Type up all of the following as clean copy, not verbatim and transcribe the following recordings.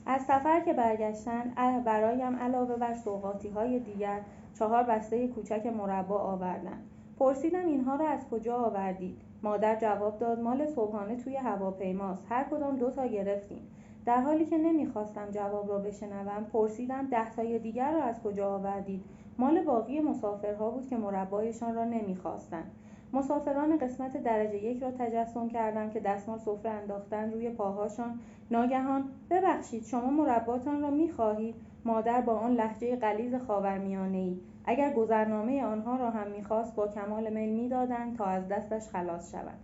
از سفر که برگشتند برایم علاوه بر سوغاتی‌های دیگر 4 بسته کوچک مربا آوردند. پرسیدم اینها را از کجا آوردید؟ مادر جواب داد مال صبحانه توی هواپیماست، هر کدام 2 تا گرفتیم. در حالی که نمیخواستم جواب را بشنوم پرسیدم 10 تای دیگر را از کجا آوردید؟ مال باقی مسافرها بود که مربایشان را نمیخواستند. مسافران قسمت درجه 1 را تجسم کردم که دستمال سفره انداختند روی پاهاشان. ناگهان ببخشید شما مرباتان را می‌خواهید؟ مادر با آن لهجه غلیظ خاورمیانه‌ای. اگر گذرنامه آنها را هم می‌خواست با کمال میل می‌دادند تا از دستش خلاص شود.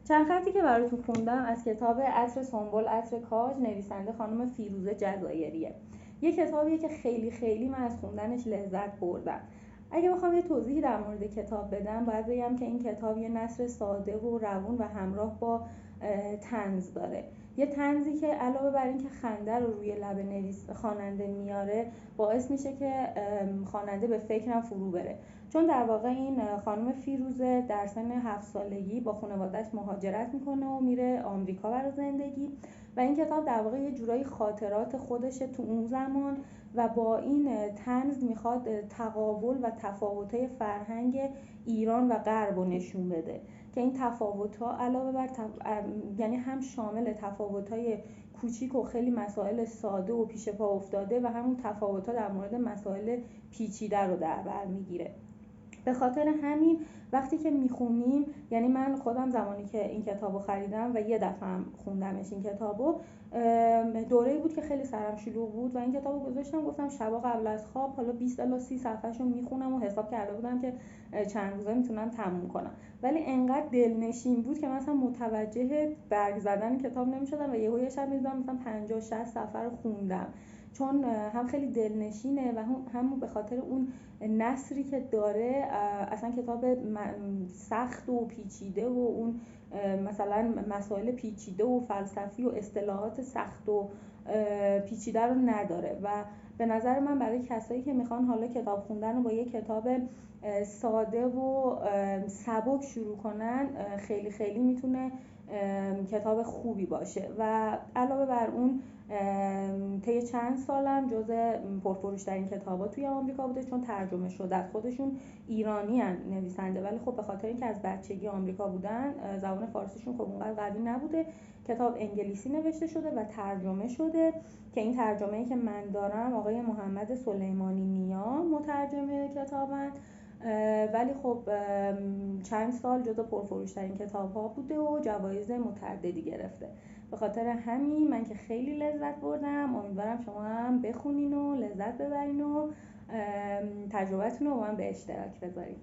چند خطی که براتون خوندم از کتاب عطر سنبل عطر کاج، نویسنده خانم فیروزه جزایریه. یه کتابیه که خیلی خیلی من از خوندنش لذت بردم. اگه بخوام یه توضیحی در مورد کتاب بدم باید بگم که این کتاب یه نثر ساده و روون و همراه با طنز داره. یه طنزی که علاوه بر این که خنده رو روی لب خواننده میاره باعث میشه که خواننده به فکرم فرو بره. چون در واقع این خانم فیروزه در سن 7 سالگی با خانواده‌اش مهاجرت میکنه و میره آمریکا برای زندگی و این کتاب در واقع یه جورایی خاطرات خودشه تو اون زمان و با این طنز میخواد تقابل و تفاوت‌های فرهنگ ایران و غرب رو نشون بده که این تفاوت‌ها علاوه بر یعنی هم شامل تفاوت‌های کوچیک و خیلی مسائل ساده و پیش پا افتاده و همون تفاوت‌ها در مورد مسائل پیچیده رو در بر میگیره. به خاطر همین وقتی که میخونیم، یعنی من خودم زمانی که این کتابو خریدم و یه دفعه هم خوندمش این کتابو، دوره‌ای بود که خیلی سرم شلوغ بود و این کتابو گذاشتم گفتم شبا قبل از خواب حالا 20 الی 30 صفحه‌شو میخونم و حساب کرده بودم که چند روزه میتونم تموم کنم، ولی انقدر دلنشین بود که مثلا متوجه برگ زدن کتاب نمیشدم و یهو شب می‌دیدم مثلا 50 60 صفحه رو خوندم، چون هم خیلی دلنشینه و هم به خاطر اون نثری که داره اصلا کتاب سخت و پیچیده و اون مثلا مسائل پیچیده و فلسفی و اصطلاحات سخت و پیچیده رو نداره و به نظر من برای کسایی که میخوان حالا کتاب خوندن رو با یه کتاب ساده و سبک شروع کنن خیلی خیلی میتونه کتاب خوبی باشه و علاوه بر اون طی چند سالم جزء پرفروش‌ترین کتابا توی آمریکا بوده، چون ترجمه شده است. خودشون ایرانی ان نویسنده، ولی خب به خاطر اینکه از بچگی آمریکا بودن زبان فارسیشون خب اونقدر قوی نبوده. کتاب انگلیسی نوشته شده و ترجمه شده که این ترجمه‌ای که من دارم آقای محمد سلیمانی نیا مترجم کتابن، ولی خب چند سال جزو پرفروش‌ترین کتاب‌ها بوده و جوایز متعددی گرفته. به خاطر همین من که خیلی لذت بردم، امیدوارم شما هم بخونین و لذت ببرین و تجربتون رو با من به اشتراک بذارین.